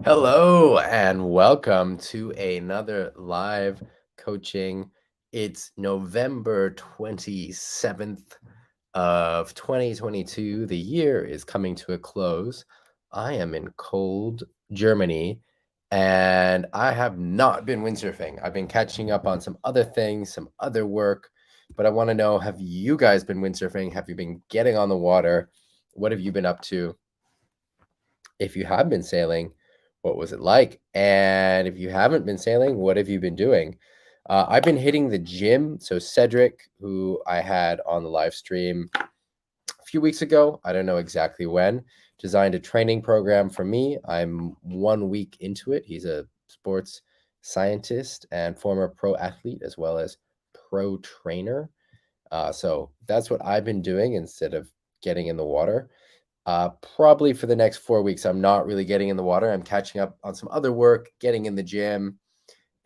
Hello and welcome to another live coaching. It's November 27th of 2022. The year is coming to a close. I am in cold Germany and I have not been windsurfing. I've been catching up on some other things, some other work, but I want to know, have you guys been windsurfing? Have you been getting on the water? What have you been up to? If you have been sailing, what was it like? And if you haven't been sailing, what have you been doing? I've been hitting the gym. So Cedric, who I had on the live stream a few weeks ago, I don't know exactly when, designed a training program for me. I'm 1 week into it. He's a sports scientist and former pro athlete as well as pro trainer. So that's what I've been doing instead of getting in the water. Probably for the next 4 weeks, I'm not really getting in the water. I'm catching up on some other work, getting in the gym,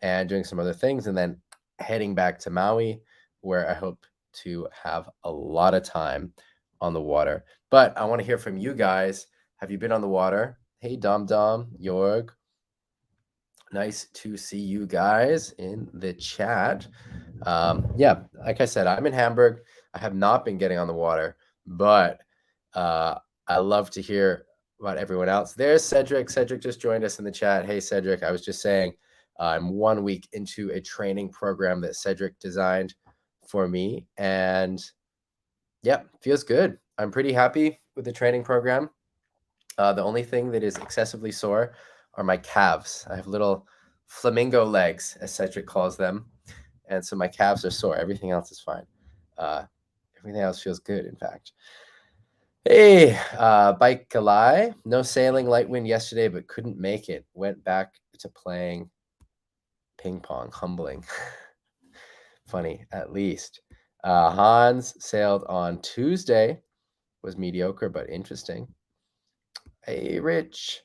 and doing some other things, and then heading back to Maui, where I hope to have a lot of time on the water. But I want to hear from you guys. Have you been on the water? Hey, Dom, Jörg. Nice to see you guys in the chat. Yeah, like I said, I'm in Hamburg. I have not been getting on the water, but I love to hear about everyone else. There's Cedric. Cedric just joined us in the chat. Hey, Cedric. I was just saying I'm 1 week into a training program that Cedric designed for me. And yeah, feels good. I'm pretty happy with the training program. The only thing that is excessively sore are my calves. I have little flamingo legs, as Cedric calls them. And so my calves are sore. Everything else is fine. Everything else feels good, in fact. Hey, Bike Kalai. No sailing, light wind yesterday, but couldn't make it. Went back to playing ping pong. Humbling. Funny, at least. Hans sailed on Tuesday. Was mediocre, but interesting. Hey, Rich.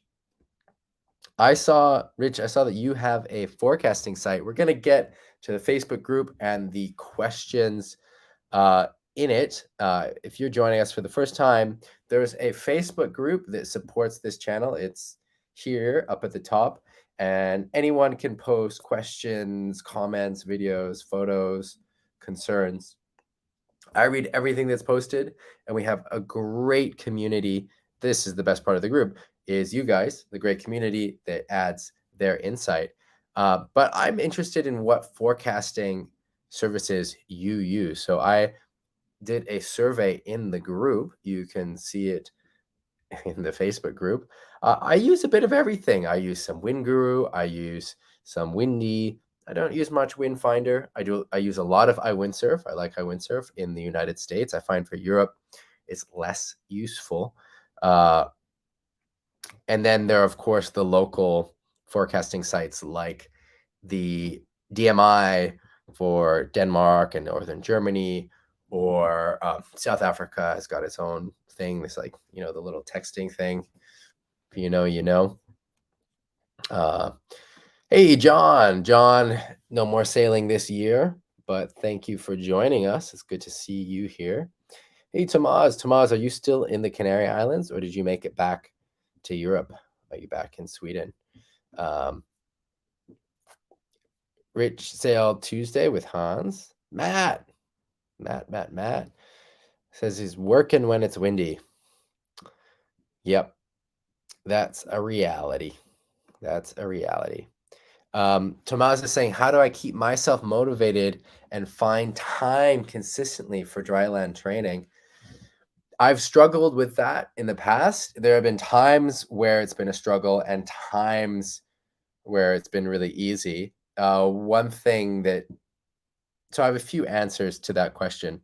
I saw that you have a forecasting site. We're going to get to the Facebook group and the questions in it. If you're joining us for the first time, there's a Facebook group that supports this channel. It's here up at the top, and anyone can post questions, comments, videos, photos, concerns. I read everything that's posted, and we have a great community. This is the best part of the group, is you guys, the great community that adds their insight. But I'm interested in what forecasting services you use. So I did a survey in the group. You can see it in the Facebook group. I use a bit of everything. I use some Wind Guru. I use some Windy. I don't use much Wind Finder. I use a lot of iWindsurf. I like iWindsurf in the United States. I find for Europe, it's less useful. And then there are, of course, the local forecasting sites like the DMI for Denmark and Northern Germany, or South Africa has got its own thing. It's like, the little texting thing. You know. Hey, John. John, no more sailing this year, but thank you for joining us. It's good to see you here. Hey, Tomasz. Tomasz, are you still in the Canary Islands, or did you make it back to Europe? Are you back in Sweden? Rich sailed Tuesday with Hans. Matt says he's working when it's windy. Yep, that's a reality. Tomasz is saying, how do I keep myself motivated and find time consistently for dryland training? I've struggled with that in the past. There have been times where it's been a struggle and times where it's been really easy. So I have a few answers to that question.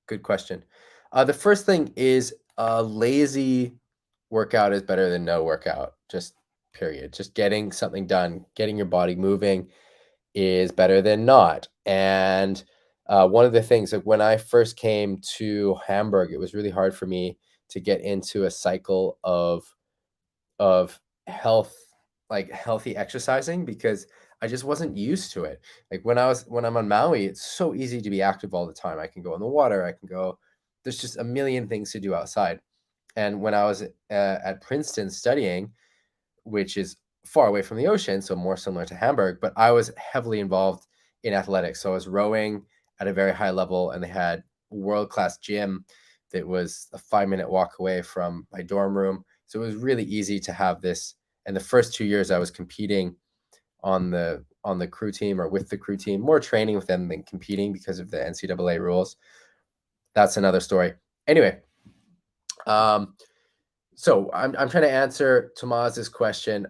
Good question. The first thing is a lazy workout is better than no workout, just period. Just getting something done, getting your body moving is better than not. And one of the things, like when I first came to Hamburg, it was really hard for me to get into a cycle of health, like healthy exercising, because I just wasn't used to it. Like when I'm on Maui, it's so easy to be active all the time. I can go in the water. There's just a million things to do outside. And when I was at Princeton studying, which is far away from the ocean, so more similar to Hamburg, but I was heavily involved in athletics. So I was rowing at a very high level, and they had a world-class gym that was a 5-minute walk away from my dorm room. So it was really easy to have this. And the first 2 years I was competing on the crew team or with the crew team, more training with them than competing because of the NCAA rules. That's another story. Anyway, so I'm trying to answer Tomasz's question.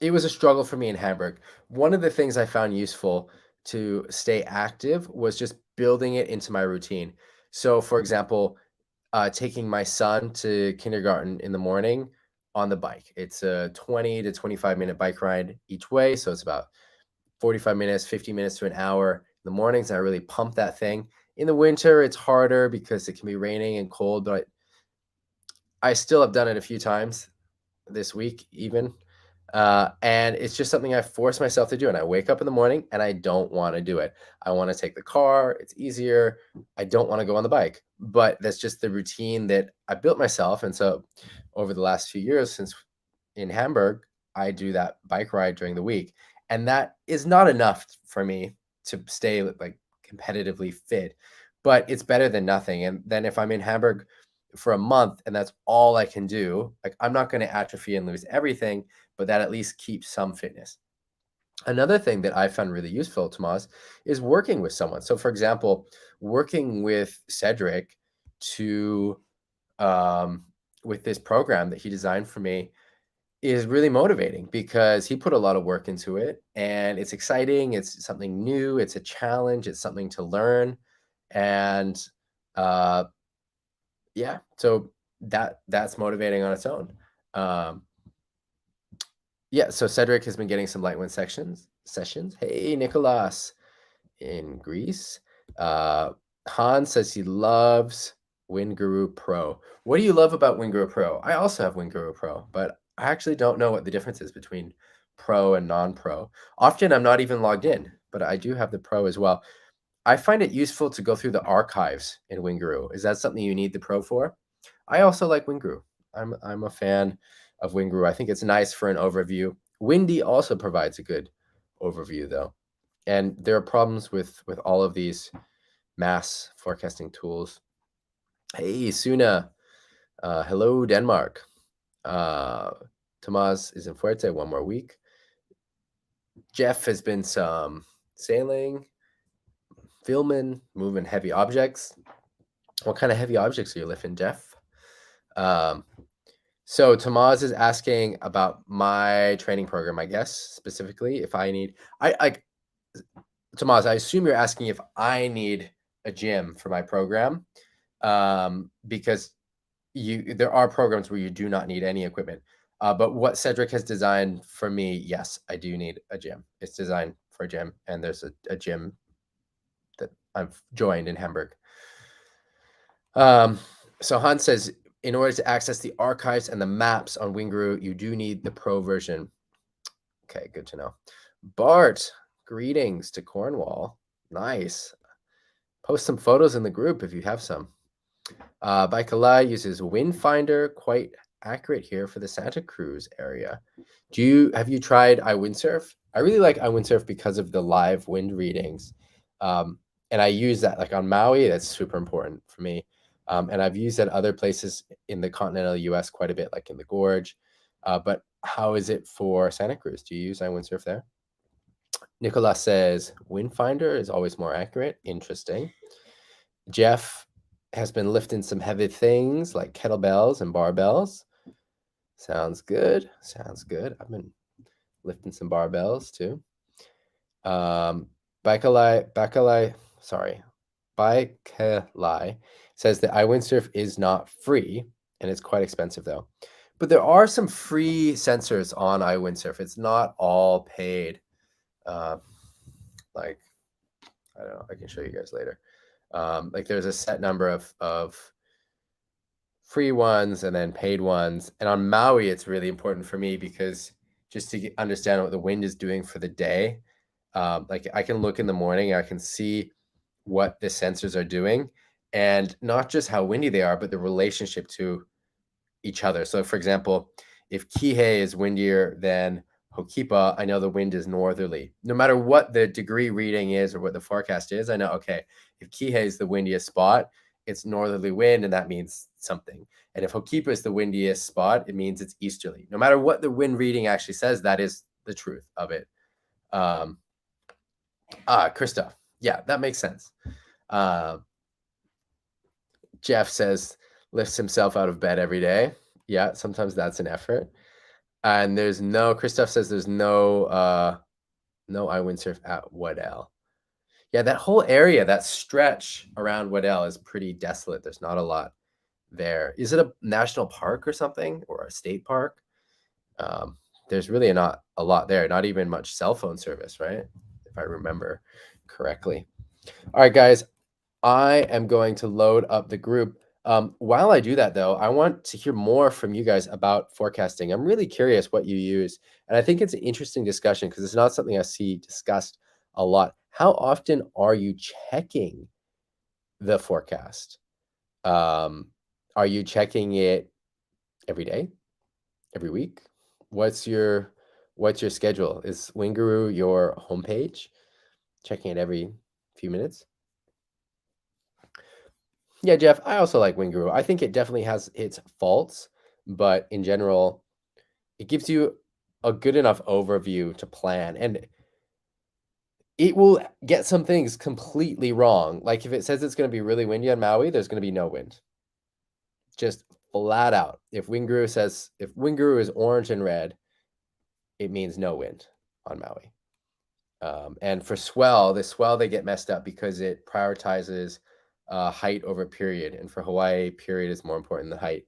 It was a struggle for me in Hamburg. One of the things I found useful to stay active was just building it into my routine. So, for example, taking my son to kindergarten in the morning on the bike. It's a 20 to 25-minute bike ride each way. So it's about 45 minutes, 50 minutes to an hour in the mornings. And I really pump that thing. In the winter, it's harder because it can be raining and cold, but I still have done it a few times this week even. And it's just something I force myself to do. And I wake up in the morning and I don't want to do it. I want to take the car. It's easier. I don't want to go on the bike, but that's just the routine that I built myself. And so over the last few years, since in Hamburg, I do that bike ride during the week. And that is not enough for me to stay like competitively fit, but it's better than nothing. And then if I'm in Hamburg for a month and that's all I can do, like I'm not going to atrophy and lose everything, but that at least keeps some fitness. Another thing that I found really useful, Tomasz, is working with someone. So for example, working with Cedric to with this program that he designed for me is really motivating because he put a lot of work into it and it's exciting. It's something new. It's a challenge. It's something to learn. And yeah, so that's motivating on its own. Yeah, so Cedric has been getting some light wind sessions. Hey, Nicholas in Greece. Han says he loves Wind Guru Pro. What do you love about Wind Guru Pro? I also have Wind Guru Pro, but I actually don't know what the difference is between Pro and non-Pro. Often I'm not even logged in, but I do have the Pro as well. I find it useful to go through the archives in Wind Guru. Is that something you need the Pro for? I also like Wind Guru. I'm a fan of Wind Guru. I think it's nice for an overview. Windy also provides a good overview though. And there are problems with all of these mass forecasting tools. Hey, Suna. Hello, Denmark. Tomasz is in Fuerte 1 more week. Jeff has been some sailing, filming, moving heavy objects. What kind of heavy objects are you lifting, Jeff? So Tomasz is asking about my training program, I guess, specifically if I need, Tomasz, I assume you're asking if I need a gym for my program, because there are programs where you do not need any equipment. But what Cedric has designed for me, yes, I do need a gym. It's designed for a gym, and there's a gym that I've joined in Hamburg. So Hans says, in order to access the archives and the maps on Wind Guru, you do need the Pro version. Okay, good to know. Bart, greetings to Cornwall. Nice. Post some photos in the group if you have some. Baikalai uses Windfinder, quite accurate here for the Santa Cruz area. Have you tried iWindsurf? I really like iWindsurf because of the live wind readings. And I use that like on Maui. That's super important for me. And I've used it other places in the continental US quite a bit, like in the Gorge. But how is it for Santa Cruz? Do you use iWindsurf there? Nicolas says, Windfinder is always more accurate. Interesting. Jeff has been lifting some heavy things like kettlebells and barbells. Sounds good. Sounds good. I've been lifting some barbells too. Baikalai says that iWindsurf is not free and it's quite expensive though. But there are some free sensors on iWindsurf. It's not all paid. Like, I don't know, I can show you guys later. Like there's a set number of free ones and then paid ones. And on Maui, it's really important for me because just to understand what the wind is doing for the day. Like I can look in the morning, I can see what the sensors are doing and not just how windy they are, but the relationship to each other. So for example, if Kihei is windier than Hokipa, I know the wind is northerly. No matter what the degree reading is or what the forecast is, I know, okay, if Kihei is the windiest spot, it's northerly wind, and that means something. And if Hokipa is the windiest spot, it means it's easterly. No matter what the wind reading actually says, that is the truth of it. Christophe. Yeah, that makes sense. Jeff says, lifts himself out of bed every day. Yeah, sometimes that's an effort. And Christophe says there's no I windsurf at Waddell. Yeah, that whole area, that stretch around Waddell is pretty desolate. There's not a lot there. Is it a national park or something, or a state park? There's really not a lot there, not even much cell phone service, right? If I remember correctly. All right, guys, I am going to load up the group. While I do that, though, I want to hear more from you guys about forecasting. I'm really curious what you use. And I think it's an interesting discussion because it's not something I see discussed a lot. How often are you checking the forecast? Are you checking it every day, every week? What's your schedule? Is Winguru your homepage? Checking it every few minutes? Yeah, Jeff, I also like Winguru. I think it definitely has its faults, but in general, it gives you a good enough overview to plan. And it will get some things completely wrong. Like if it says it's going to be really windy on Maui, there's going to be no wind. Just flat out. If Winguru is orange and red, it means no wind on Maui. And for swell, they get messed up because it prioritizes height over period. And for Hawaii, period is more important than height.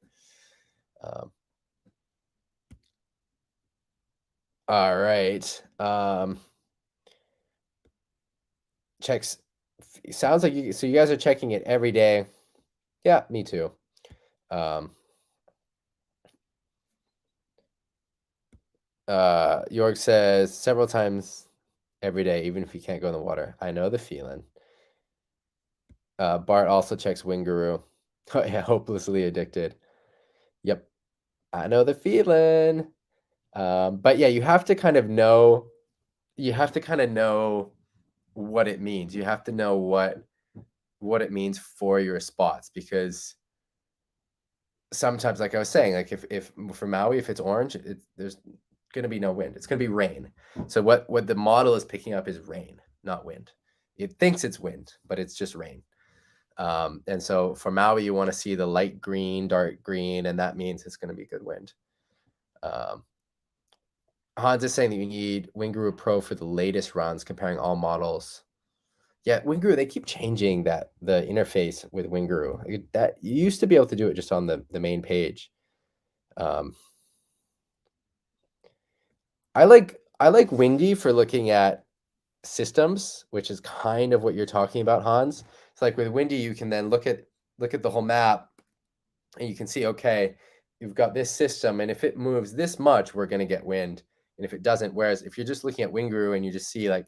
All right. Checks. Sounds like you guys are checking it every day. Yeah, me too. Jörg says several times every day, even if you can't go in the water. I know the feeling. Bart also checks Winguru. Oh, yeah, hopelessly addicted. Yep, I know the feeling. But yeah, you have to kind of know. You have to kind of know what it means. You have to know what it means for your spots, because sometimes, like I was saying, like if for Maui, if it's orange, there's going to be no wind. It's going to be rain. So what the model is picking up is rain, not wind. It thinks it's wind, but it's just rain. And so for Maui, you want to see the light green, dark green, and that means it's going to be good wind. Hans is saying that you need Winguru Pro for the latest runs, comparing all models. Yeah, Winguru, they keep changing the interface with Winguru. That you used to be able to do it just on the main page. I like Windy for looking at systems, which is kind of what you're talking about, Hans. It's like with Windy, you can then look at the whole map, and you can see, okay, you've got this system, and if it moves this much, we're going to get wind, and if it doesn't, whereas if you're just looking at Winguru and you just see like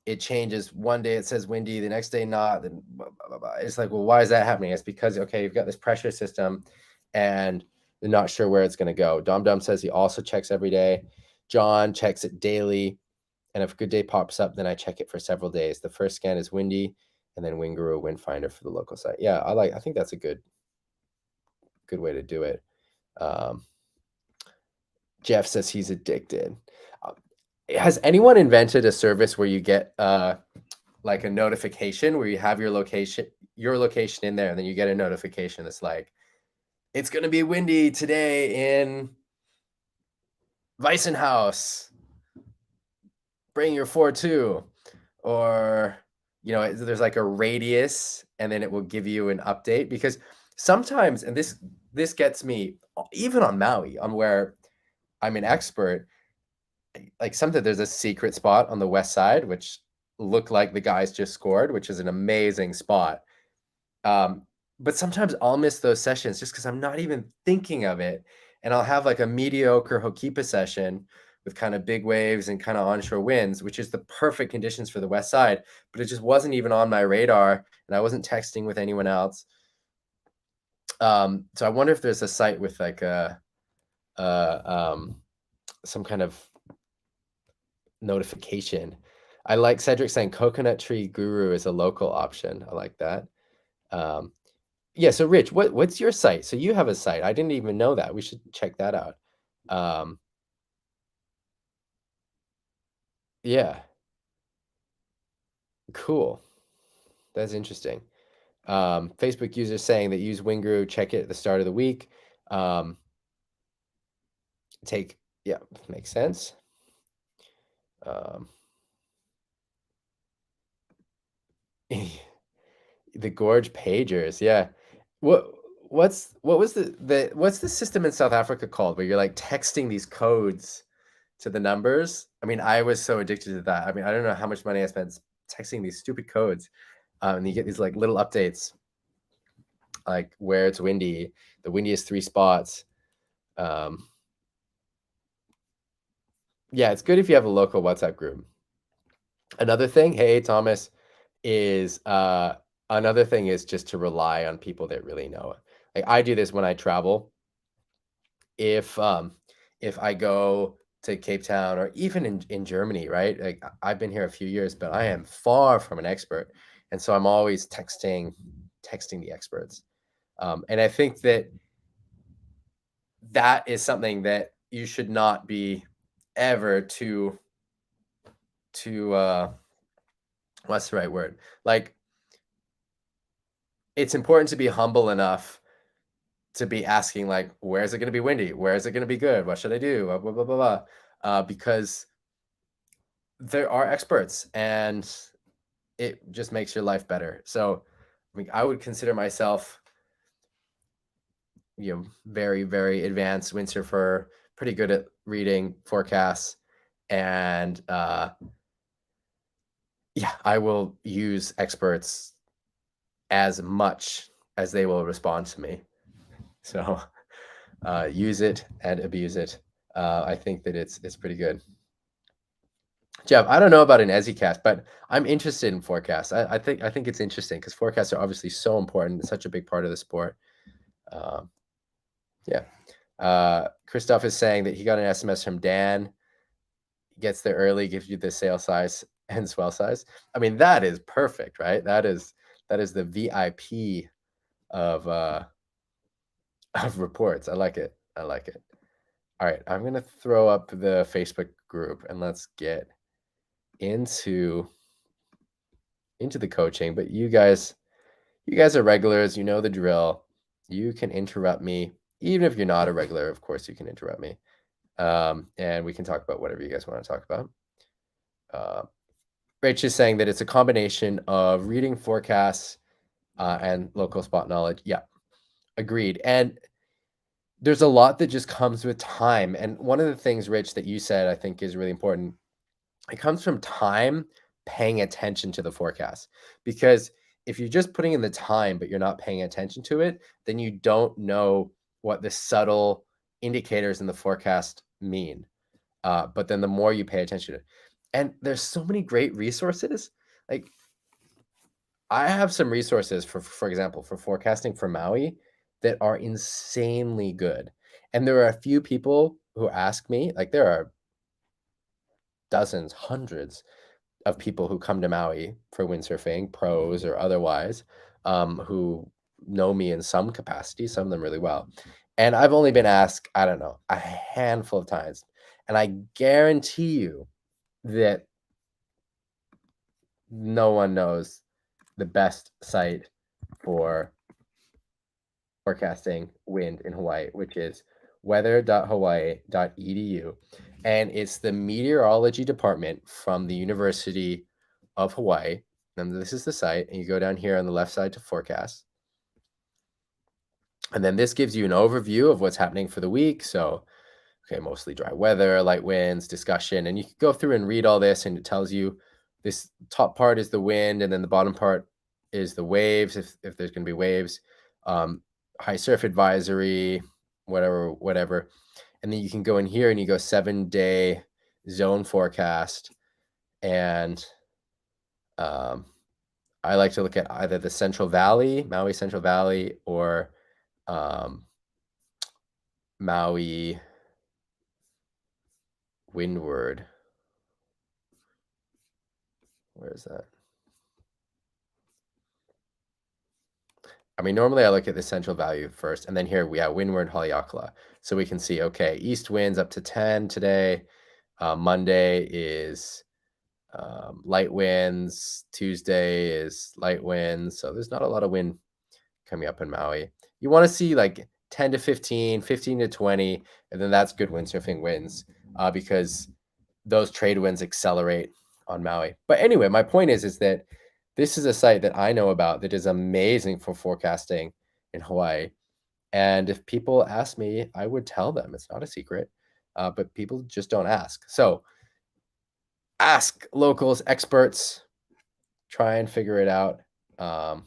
it changes, one day it says windy, the next day not, then blah, blah, blah. It's like, well, why is that happening? It's because, okay, you've got this pressure system and they're not sure where it's going to go. Dom says he also checks every day. John checks it daily, and if a good day pops up, then I check it for several days. The first scan is windy, and then Winguru wind finder for the local site. Yeah, I think that's a good way to do it. Jeff says he's addicted. Has anyone invented a service where you get like a notification where you have your location in there, and then you get a notification that's like, it's going to be windy today in Weissenhaus. Bring your 4-2. Or, there's like a radius, and then it will give you an update, because sometimes, and this gets me, even on Maui, on where I'm an expert, like sometimes there's a secret spot on the west side, which looked like the guys just scored, which is an amazing spot. But sometimes I'll miss those sessions just because I'm not even thinking of it. And I'll have like a mediocre Hokipa session with kind of big waves and kind of onshore winds, which is the perfect conditions for the west side, but it just wasn't even on my radar, and I wasn't texting with anyone else. So I wonder if there's a site with like some kind of notification. I like Cedric saying Coconut Tree Guru is a local option. I like that. Yeah, so Rich, what's your site? So you have a site. I didn't even know that. We should check that out. Yeah, cool. That's interesting. Facebook users saying that use Winguru, check it at the start of the week. Yeah, makes sense. The Gorge pagers, yeah. What's the system in South Africa called where you're like texting these codes to the numbers? I mean, I was so addicted to that. I mean, I don't know how much money I spent texting these stupid codes, and you get these like little updates, like where it's windy, the windiest 3 spots. Yeah, it's good if you have a local WhatsApp group. Another thing, hey Thomas, is another thing is just to rely on people that really know it. Like I do this when I travel. If I go to Cape Town or even in Germany, right? Like I've been here a few years, but I am far from an expert. And so I'm always texting the experts. And I think that is something that you should not be ever to what's the right word? Like it's important to be humble enough to be asking like, where is it going to be windy? Where is it going to be good? What should I do? Blah, blah, blah, blah. Because there are experts and it just makes your life better. So I mean, I would consider myself, very, very advanced windsurfer, pretty good at reading forecasts. And yeah, I will use experts as much as they will respond to me. So use it and abuse it. I think that it's pretty good. Jeff, I don't know about an Ezzy cast, but I'm interested in forecasts. I think it's interesting because forecasts are obviously so important. It's such a big part of the sport. Yeah. Christophe is saying that he got an SMS from Dan. He gets there early, gives you the sail size and swell size. I mean, that is perfect, right? That is the VIP of reports. I like it. All right, I'm going to throw up the Facebook group and let's get into the coaching. But you guys are regulars. You know the drill. You can interrupt me. Even if you're not a regular, of course, you can interrupt me. And we can talk about whatever you guys want to talk about. Rach is saying that it's a combination of reading forecasts and local spot knowledge. Yeah, agreed. And there's a lot that just comes with time. And one of the things, Rich, that you said, I think is really important. It comes from time paying attention to the forecast. Because if you're just putting in the time, but you're not paying attention to it, then you don't know what the subtle indicators in the forecast mean. But then the more you pay attention to it, and there's so many great resources. Like I have some resources for example, for forecasting for Maui that are insanely good. And there are a few people who ask me, like there are dozens, hundreds of people who come to Maui for windsurfing, pros or otherwise, who know me in some capacity, some of them really well. And I've only been asked, I don't know, a handful of times. And I guarantee you that no one knows the best site for forecasting wind in Hawaii, which is weather.hawaii.edu. And it's the meteorology department from the University of Hawaii. And this is the site. And you go down here on the left side to forecast. And then this gives you an overview of what's happening for the week. So, okay, mostly dry weather, light winds, discussion. And you can go through and read all this, and it tells you this top part is the wind, and then the bottom part is the waves, if there's going to be waves, high surf advisory, whatever. And then you can go in here and you go 7-day zone forecast. And I like to look at either the Central Valley, Maui Central Valley, or Maui windward. Where is that? I mean, normally I look at the central value first, and then here we have windward Haleakala. So we can see, okay, east winds up to 10 today. Monday is light winds. Tuesday is light winds. So there's not a lot of wind coming up in Maui. You want to see like 10 to 15, 15 to 20, and then that's good windsurfing winds because those trade winds accelerate on Maui. But anyway, my point is that this is a site that I know about that is amazing for forecasting in Hawaii. And if people ask me, I would tell them. It's not a secret, but people just don't ask. So ask locals, experts, try and figure it out. I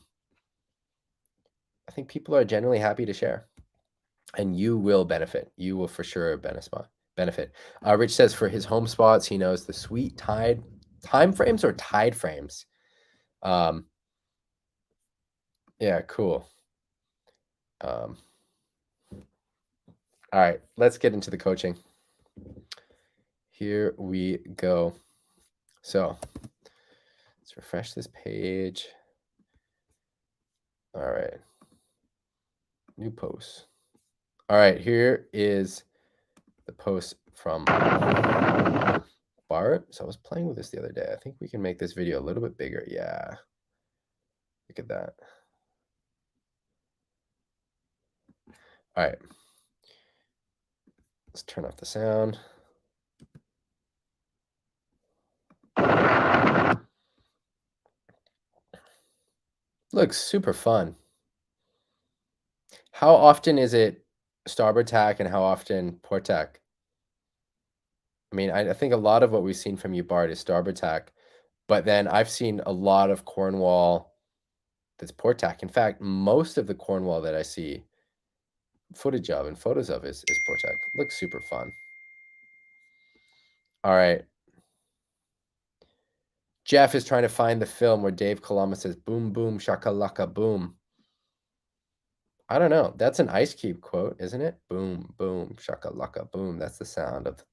think people are generally happy to share, and you will benefit. You will for sure benefit. Rich says for his home spots, he knows the sweet tide time frames or tide frames. Yeah, cool. All right, let's get into the coaching. Here we go. So let's refresh this page. All right, new post. All right, here is the post from Bart. So I was playing with this the other day. I think we can make this video a little bit bigger. Yeah, look at that. All right, let's turn off the sound. Looks super fun. How often is it starboard tack and how often port tack? I mean, I think a lot of what we've seen from you, Bart, is starboard tack, but then I've seen a lot of Cornwall that's port tack. In fact, most of the Cornwall that I see footage of and photos of is port tack. Looks super fun. All right. Jeff is trying to find the film where Dave Kalama says, boom, boom, shakalaka, boom. I don't know. That's an Ice Cube quote, isn't it? Boom, boom, shakalaka, boom. That's the sound of,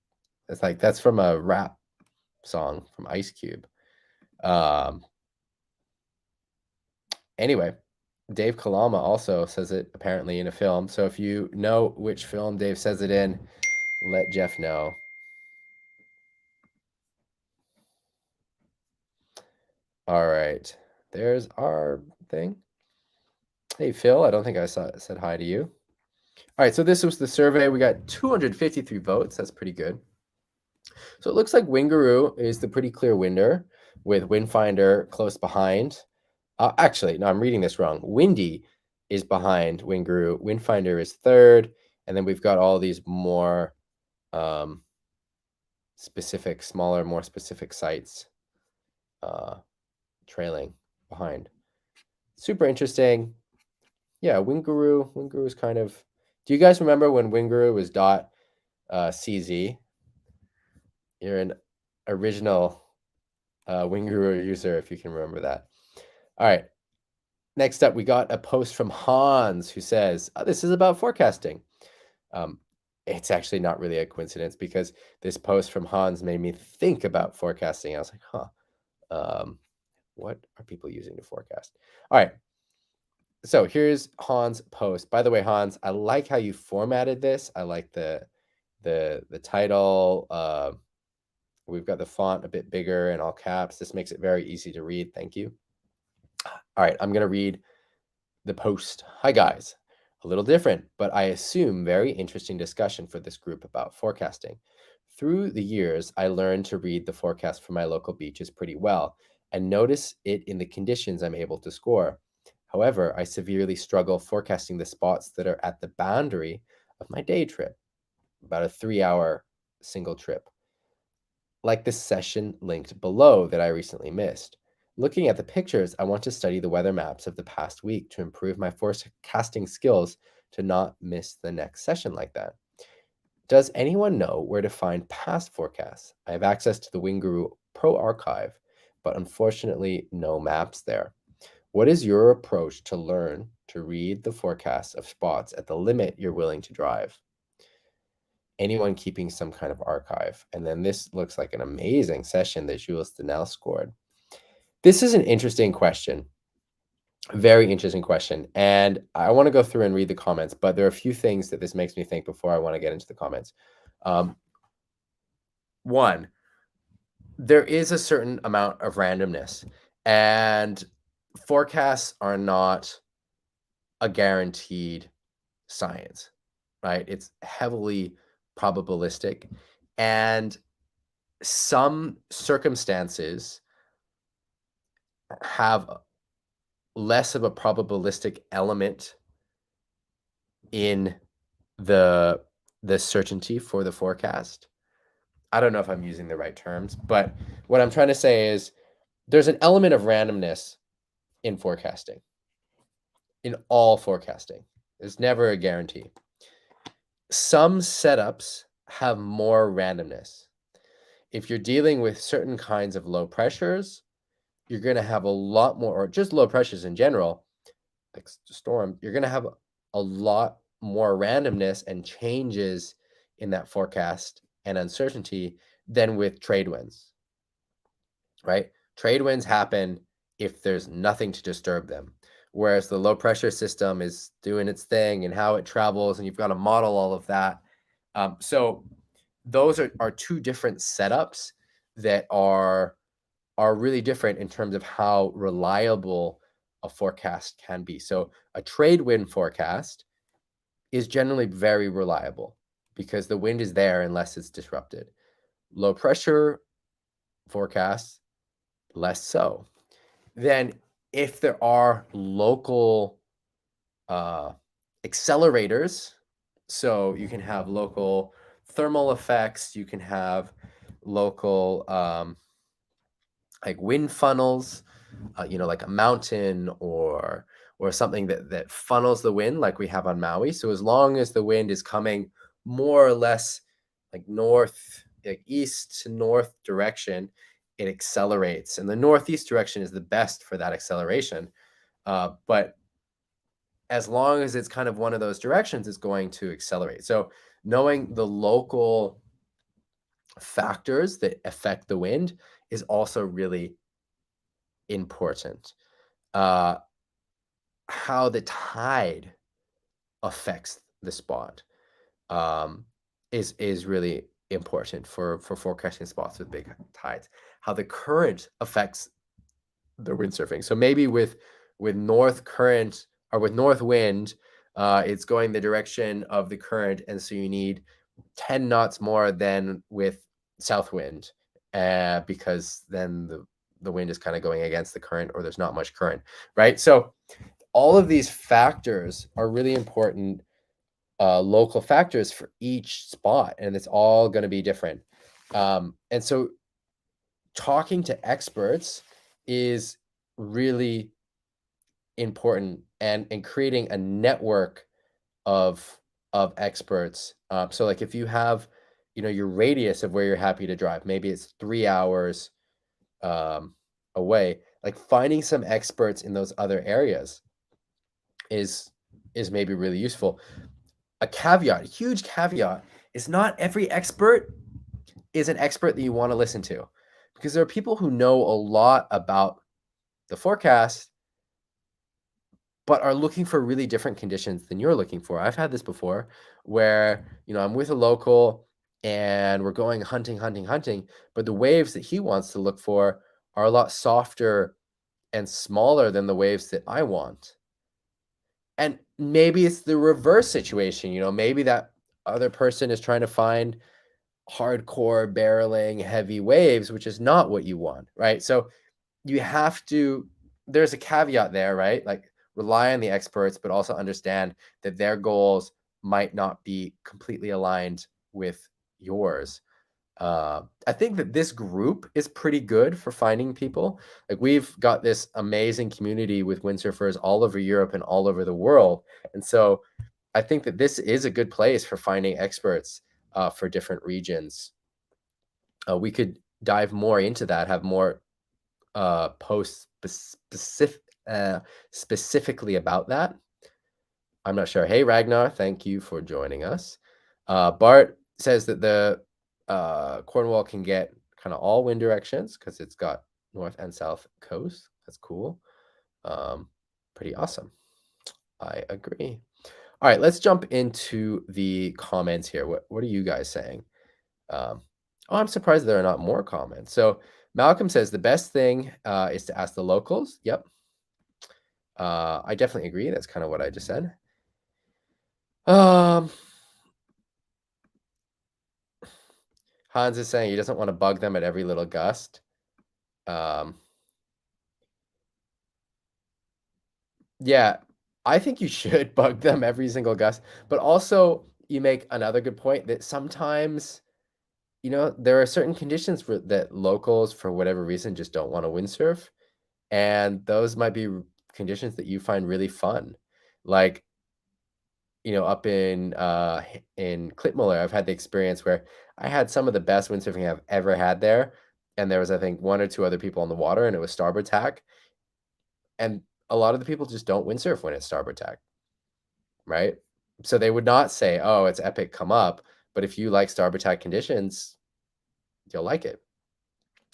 it's like, that's from a rap song from Ice Cube. Anyway, Dave Kalama also says it apparently in a film. So if you know which film Dave says it in, let Jeff know. All right. There's our thing. Hey, Phil, I don't think I said hi to you. All right, so this was the survey. We got 253 votes. That's pretty good. So it looks like Wingaroo is the pretty clear winner with Windfinder close behind. Actually, no, I'm reading this wrong. Windy is behind Wingaroo. Windfinder is third. And then we've got all these more specific, smaller, more specific sites trailing behind. Super interesting. Yeah, Wingaroo is kind of... Do you guys remember when Wingaroo was .cz? You're an original Wingaroo user, if you can remember that. All right. Next up, we got a post from Hans who says, this is about forecasting. It's actually not really a coincidence because this post from Hans made me think about forecasting. I was like, what are people using to forecast? All right. So here's Hans' post. By the way, Hans, I like how you formatted this. I like the title. We've got the font a bit bigger in all caps. This makes it very easy to read. Thank you. All right, I'm going to read the post. Hi, guys. A little different, but I assume very interesting discussion for this group about forecasting. Through the years, I learned to read the forecast for my local beaches pretty well and notice it in the conditions I'm able to score. However, I severely struggle forecasting the spots that are at the boundary of my day trip, about a 3-hour single trip, like the session linked below that I recently missed. Looking at the pictures, I want to study the weather maps of the past week to improve my forecasting skills to not miss the next session like that. Does anyone know where to find past forecasts? I have access to the Wingaroo Pro Archive, but unfortunately no maps there. What is your approach to learn to read the forecasts of spots at the limit you're willing to drive? Anyone keeping some kind of archive? And then this looks like an amazing session that Jules Stenel scored. This is an interesting question. Very interesting question. And I want to go through and read the comments, but there are a few things that this makes me think before I want to get into the comments. One, there is a certain amount of randomness, and forecasts are not a guaranteed science, right? It's heavily probabilistic, and some circumstances have less of a probabilistic element in the certainty for the forecast. I don't know if I'm using the right terms, but what I'm trying to say is there's an element of randomness in forecasting, in all forecasting. There's never a guarantee. Some setups have more randomness. If you're dealing with certain kinds of low pressures, you're going to have a lot more, or just low pressures in general, like storm, you're going to have a lot more randomness and changes in that forecast and uncertainty than with trade winds, right? Trade winds happen if there's nothing to disturb them, whereas the low pressure system is doing its thing and how it travels, and you've got to model all of that. So those are two different setups that are really different in terms of how reliable a forecast can be. So a trade wind forecast is generally very reliable because the wind is there unless it's disrupted. Low pressure forecasts, less so. Then if there are local accelerators, so you can have local thermal effects, you can have local like wind funnels, like a mountain or something that funnels the wind like we have on Maui. So as long as the wind is coming more or less like north, like east to north direction, it accelerates. And the northeast direction is the best for that acceleration. But as long as it's kind of one of those directions, it's going to accelerate. So knowing the local factors that affect the wind is also really important. How the tide affects the spot is really important for forecasting spots with big tides. How the current affects the windsurfing. So maybe with north current or with north wind, it's going the direction of the current, and so you need 10 knots more than with south wind, because then the wind is kind of going against the current, or there's not much current, right? So all of these factors are really important local factors for each spot, and it's all going to be different. And so talking to experts is really important, and creating a network of experts. So like if you have, your radius of where you're happy to drive, maybe it's 3 hours away, like finding some experts in those other areas is maybe really useful. A huge caveat is not every expert is an expert that you want to listen to, because there are people who know a lot about the forecast but are looking for really different conditions than you're looking for. I've had this before where, I'm with a local and we're going hunting, but the waves that he wants to look for are a lot softer and smaller than the waves that I want. And maybe it's the reverse situation, maybe that other person is trying to find hardcore barreling heavy waves, which is not what you want, right? So there's a caveat there, right? Like rely on the experts, but also understand that their goals might not be completely aligned with yours. I think that this group is pretty good for finding people. Like we've got this amazing community with windsurfers all over Europe and all over the world. And so I think that this is a good place for finding experts for different regions. We could dive more into that, have more posts specifically about that. I'm not sure. Hey, Ragnar, thank you for joining us. Bart says that the Cornwall can get kind of all wind directions because it's got north and south coast. That's cool. Pretty awesome. I agree. All right, let's jump into the comments here. What are you guys saying? Oh, I'm surprised there are not more comments. So Malcolm says the best thing is to ask the locals. Yep. I definitely agree. That's kind of what I just said. Hans is saying he doesn't want to bug them at every little gust. Yeah, I think you should bug them every single gust. But also, you make another good point that sometimes, there are certain conditions that locals, for whatever reason, just don't want to windsurf. And those might be conditions that you find really fun. Like, up in Klitmuller, I've had the experience where I had some of the best windsurfing I've ever had there. And there was, I think, one or two other people on the water, and it was starboard tack. And a lot of the people just don't windsurf when it's starboard tack, right? So they would not say, oh, it's epic, come up. But if you like starboard tack conditions, you'll like it.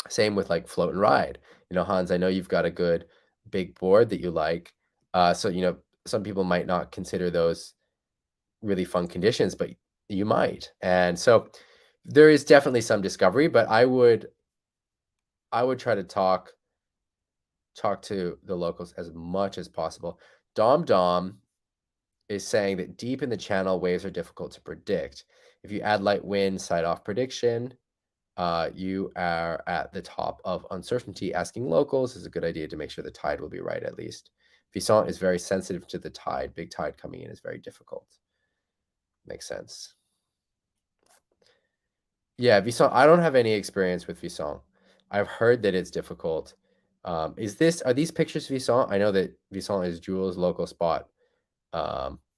Same with like float and ride. Hans, I know you've got a good big board that you like. So, some people might not consider those really fun conditions, but you might. And so there is definitely some discovery, but I would try to talk to the locals as much as possible. Dom is saying that deep in the channel, waves are difficult to predict. If you add light wind, side off prediction, you are at the top of uncertainty. Asking locals is a good idea to make sure the tide will be right at least. Vissant is very sensitive to the tide. Big tide coming in is very difficult. Makes sense. Yeah, Vissant, I don't have any experience with Vissant. I've heard that it's difficult. Are these pictures Vissant? I know that Vissant is Jules' local spot.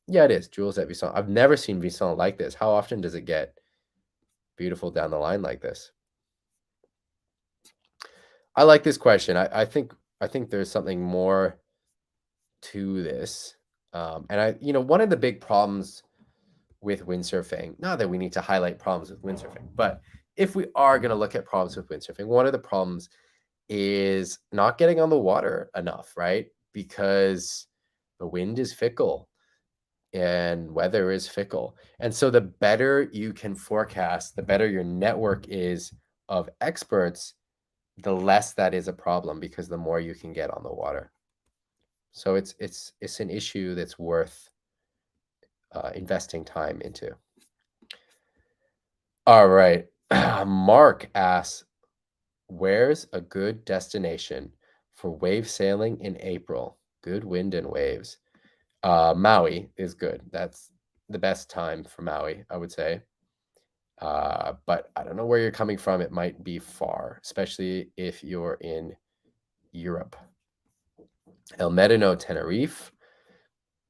Yeah, it is. Jules at Vissant. I've never seen Vissant like this. How often does it get beautiful down the line like this? I like this question. I think there's something more to this. And one of the big problems with windsurfing, not that we need to highlight problems with windsurfing, but if we are going to look at problems with windsurfing, one of the problems is not getting on the water enough, right? Because the wind is fickle and weather is fickle. And so the better you can forecast, the better your network is of experts, the less that is a problem because the more you can get on the water. So it's an issue that's worth investing time into. All right. Mark asks, where's a good destination for wave sailing in April? Good wind and waves. Maui is good. That's the best time for Maui, I would say. But I don't know where you're coming from. It might be far, especially if you're in Europe. El Medino, Tenerife.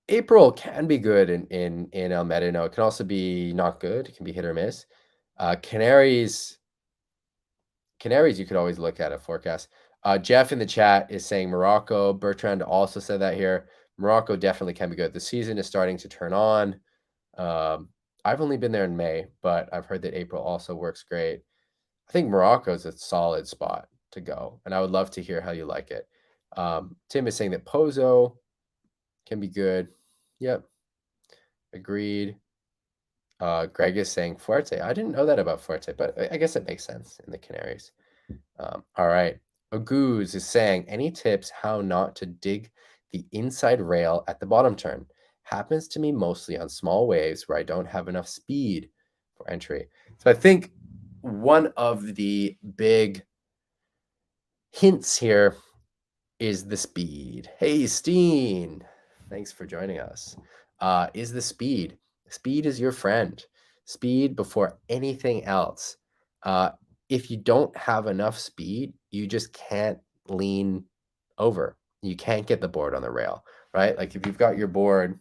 April can be good in El Medino. It can also be not good. It can be hit or miss. Canaries, you could always look at a forecast. Jeff in the chat is saying Morocco. Bertrand also said that here. Morocco definitely can be good. The season is starting to turn on. I've only been there in May, but I've heard that April also works great. I think Morocco is a solid spot to go, and I would love to hear how you like it. Tim is saying that Pozo can be good. Yep. Agreed. Greg is saying Fuerte. I didn't know that about Fuerte, but I guess it makes sense in the Canaries. All right. Aguz is saying, any tips how not to dig the inside rail at the bottom turn? Happens to me mostly on small waves where I don't have enough speed for entry. So I think one of the big hints here is the speed. Hey, Steen, thanks for joining us. Is the speed. Speed is your friend. Speed before anything else. If you don't have enough speed, you just can't lean over. You can't get the board on the rail, right? Like if you've got your board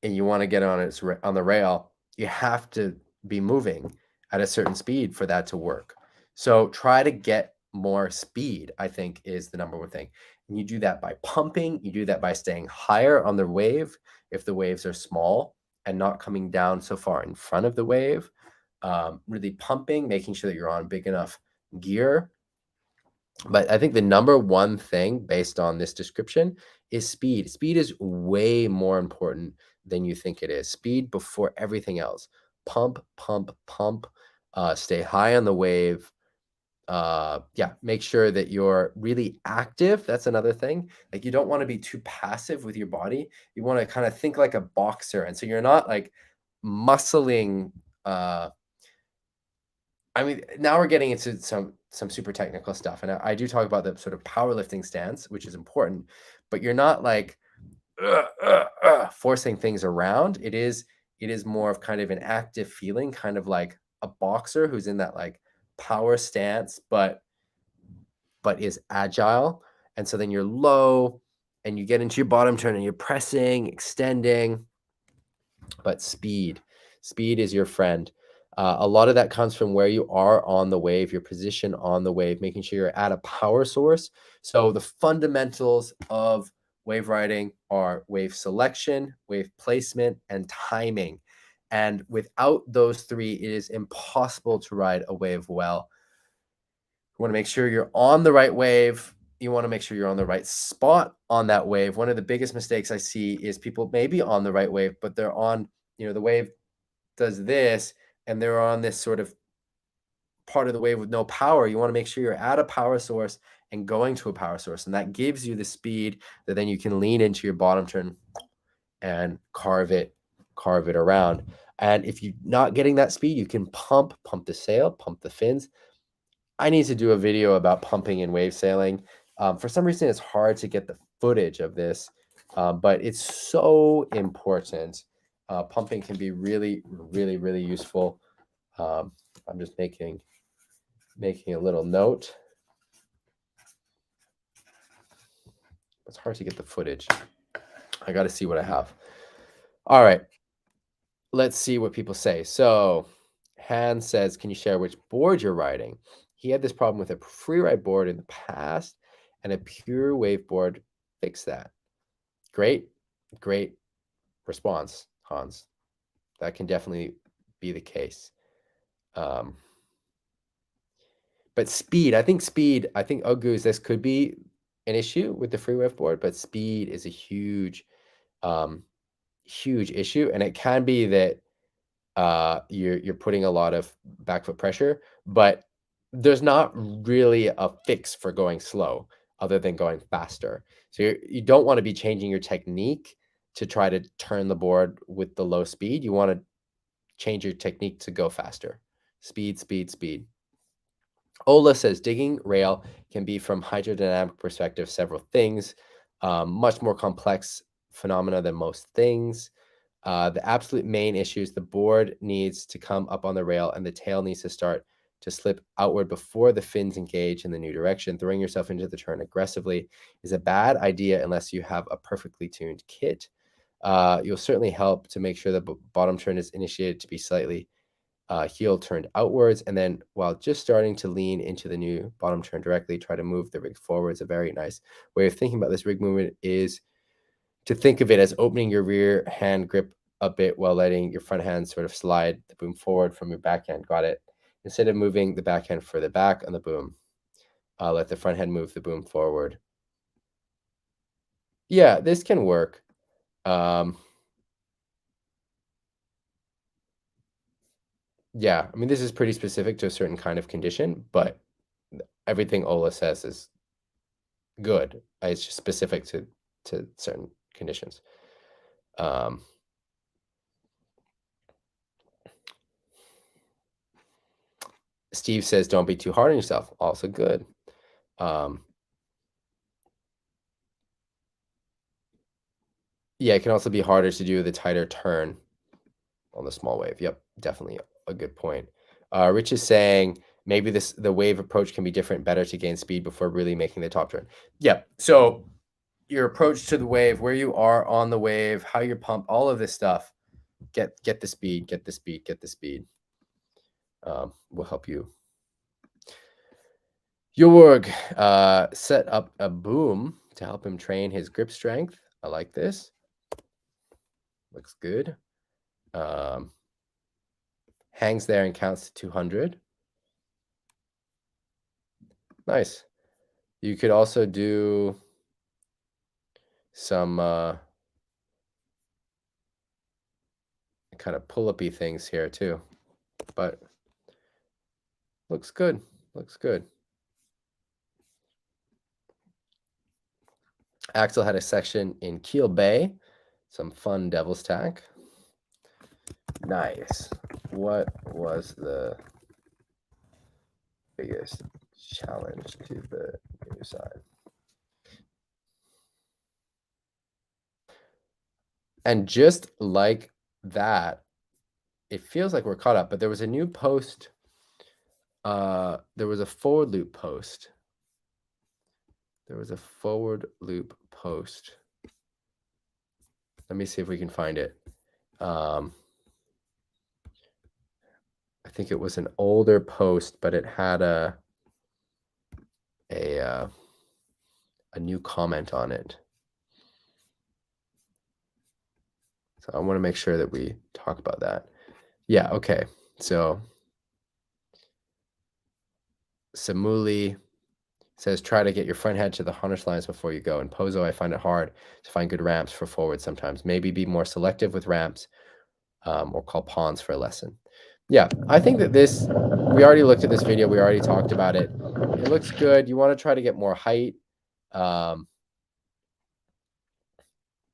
and you want to get on the rail, you have to be moving at a certain speed for that to work. So try to get more speed, I think, is the number one thing. And you do that by pumping. You do that by staying higher on the wave if the waves are small and not coming down so far in front of the wave. Really pumping, making sure that you're on big enough gear. But I think the number one thing based on this description is speed. Speed is way more important than you think it is. Speed before everything else. Pump, pump, pump. Stay high on the wave. Make sure that you're really active. That's another thing. Like, you don't want to be too passive with your body. You want to kind of think like a boxer. And so you're not like muscling. I mean, now we're getting into some super technical stuff, and I do talk about the sort of powerlifting stance, which is important, but you're not like forcing things around. It is more of kind of an active feeling, kind of like a boxer who's in that like power stance, but is agile. And so then you're low and you get into your bottom turn and you're pressing, extending, but speed is your friend. A lot of that comes from where you are on the wave, your position on the wave, making sure you're at a power source. So the fundamentals of wave riding are wave selection, wave placement, and timing. And without those three, it is impossible to ride a wave well. You want to make sure you're on the right wave. You want to make sure you're on the right spot on that wave. One of the biggest mistakes I see is people may be on the right wave, but they're on, the wave does this, and they're on this sort of part of the wave with no power. You want to make sure you're at a power source and going to a power source. And that gives you the speed that then you can lean into your bottom turn and carve it around. And if you're not getting that speed, you can pump the sail, pump the fins. I need to do a video about pumping and wave sailing. For some reason, it's hard to get the footage of this, but it's so important. Pumping can be really, really, really useful. I'm just making a little note. It's hard to get the footage. I got to see what I have. All right. Let's see what people say. So Hans says, can you share which board you're riding? He had this problem with a freeride board in the past, and a pure wave board fixed that. Great response, Hans. That can definitely be the case. But speed, I think Oguz, this could be an issue with the free wave board, but speed is a huge issue, and it can be that you're putting a lot of back foot pressure, but there's not really a fix for going slow other than going faster. So you don't want to be changing your technique to try to turn the board with the low speed. You want to change your technique to go faster. Speed. Ola says digging rail can be, from hydrodynamic perspective, several things, much more complex phenomena than most things. The absolute main issue is the board needs to come up on the rail and the tail needs to start to slip outward before the fins engage in the new direction. Throwing yourself into the turn aggressively is a bad idea unless you have a perfectly tuned kit. You'll certainly help to make sure the bottom turn is initiated to be slightly heel turned outwards, and then while just starting to lean into the new bottom turn directly, try to move the rig forwards. A very nice way of thinking about this rig movement is to think of it as opening your rear hand grip a bit while letting your front hand sort of slide the boom forward from your backhand. Got it? Instead of moving the backhand further back on the boom, let the front hand move the boom forward. Yeah, this can work. Yeah, I mean, this is pretty specific to a certain kind of condition, but everything Ola says is good. It's just specific to certain conditions. Steve says, don't be too hard on yourself. Also good. Yeah, it can also be harder to do the tighter turn on the small wave. Yep, definitely a good point. Rich is saying maybe the wave approach can be different, better to gain speed before really making the top turn. Yeah, so your approach to the wave, where you are on the wave, how you're pumped, all of this stuff, get the speed, will help you. Jörg set up a boom to help him train his grip strength. I like this. Looks good. Hangs there and counts to 200. Nice. You could also do some kind of pull-up-y things here too, but looks good. Looks good. Axel had a section in Kiel Bay, some fun devil's tack. Nice. What was the biggest challenge to the new side? And just like that, it feels like we're caught up, but there was a new post. There was a forward loop post. Let me see if we can find it. I think it was an older post, but it had a new comment on it. So I want to make sure that we talk about that. Yeah, okay. So Samuli says, try to get your front head to the harness lines before you go. In Pozo, I find it hard to find good ramps for forward sometimes. Maybe be more selective with ramps, or call pawns for a lesson. Yeah, I think that this, we already looked at this video. We already talked about it. It looks good. You want to try to get more height. And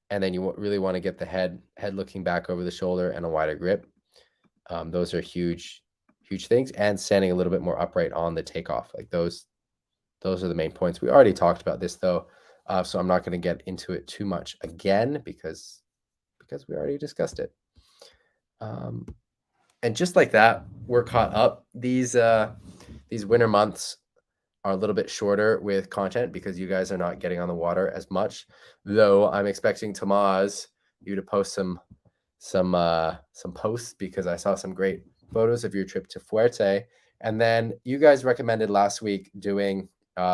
then you really want to get the head looking back over the shoulder and a wider grip. Those are huge things. And standing a little bit more upright on the takeoff. Like those are the main points. We already talked about this though. So I'm not going to get into it too much again because we already discussed it. And just like that, we're caught up. These winter months are a little bit shorter with content because you guys are not getting on the water as much. Though I'm expecting Tomasz, you to post some posts because I saw some great photos of your trip to Fuerte. And then you guys recommended last week doing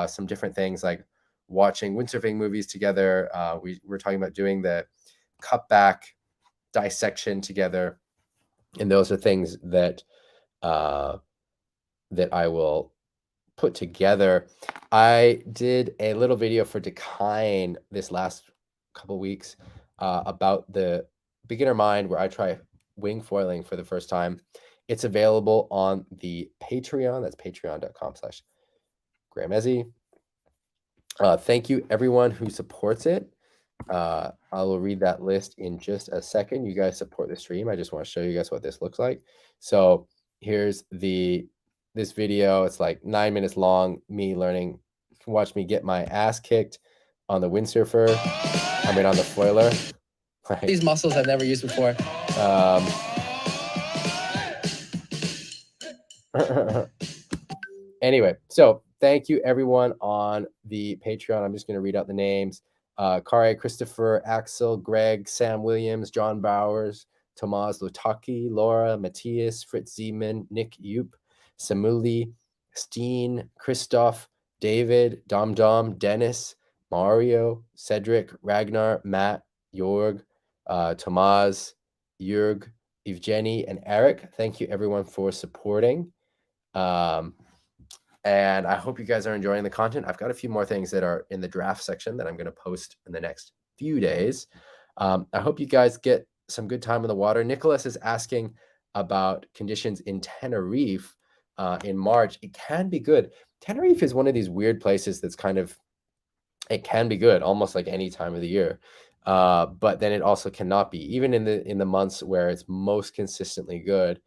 some different things like watching windsurfing movies together. We were talking about doing the cutback dissection together. And those are things that that I will put together. I did a little video for Decline this last couple weeks about the beginner mind where I try wing foiling for the first time. It's available on the Patreon. That's patreon.com/Graham Ezzy. Thank you everyone who supports it. I will read that list in just a second. You guys support the stream. I just want to show you guys what this looks like. So here's this video. It's like 9 minutes long. Me learning. You can watch me get my ass kicked on the windsurfer. I mean on the foiler. Right. These muscles I've never used before. Anyway, so thank you everyone on the Patreon. I'm just going to read out the names. Kåre, Christopher, Axel, Greg, Sam Williams, John Brouwers, Tomasz Lotocki, Laura, Matthias, Fritz Seemann, Nick Jupp, Samuli, Stijn, Christophe, David, Dom, Dennis, Mario, Cedric, Ragnar, Matt, Jörg, Tomasz, Jürg, Evgeny, and Erik. Thank you everyone for supporting. And I hope you guys are enjoying the content. I've got a few more things that are in the draft section that I'm going to post in the next few days. I hope you guys get some good time in the water. Nicholas is asking about conditions in Tenerife in March. It can be good. Tenerife is one of these weird places that's kind of, it can be good almost like any time of the year. But then it also cannot be. Even in the months where it's most consistently good,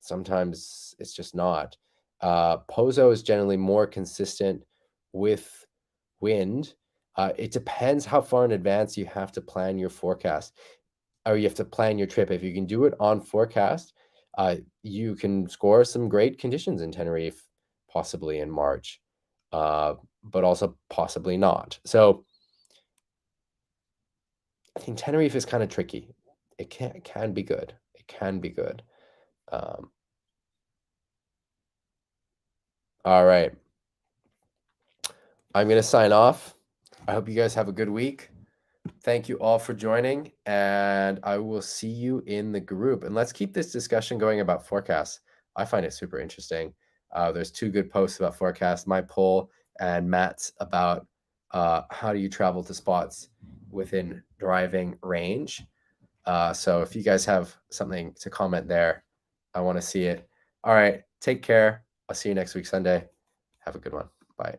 sometimes it's just not. Pozo is generally more consistent with wind. It depends how far in advance you have to plan your forecast, or you have to plan your trip. If you can do it on forecast, you can score some great conditions in Tenerife, possibly in March, but also possibly not. So I think Tenerife is kind of tricky. It can be good. It can be good. All right. I'm going to sign off. I hope you guys have a good week. Thank you all for joining, and I will see you in the group. And let's keep this discussion going about forecasts. I find it super interesting. There's 2 good posts about forecasts, my poll and Matt's about how do you travel to spots within driving range. So if you guys have something to comment there, I want to see it. All right, take care. I'll see you next week, Sunday. Have a good one. Bye.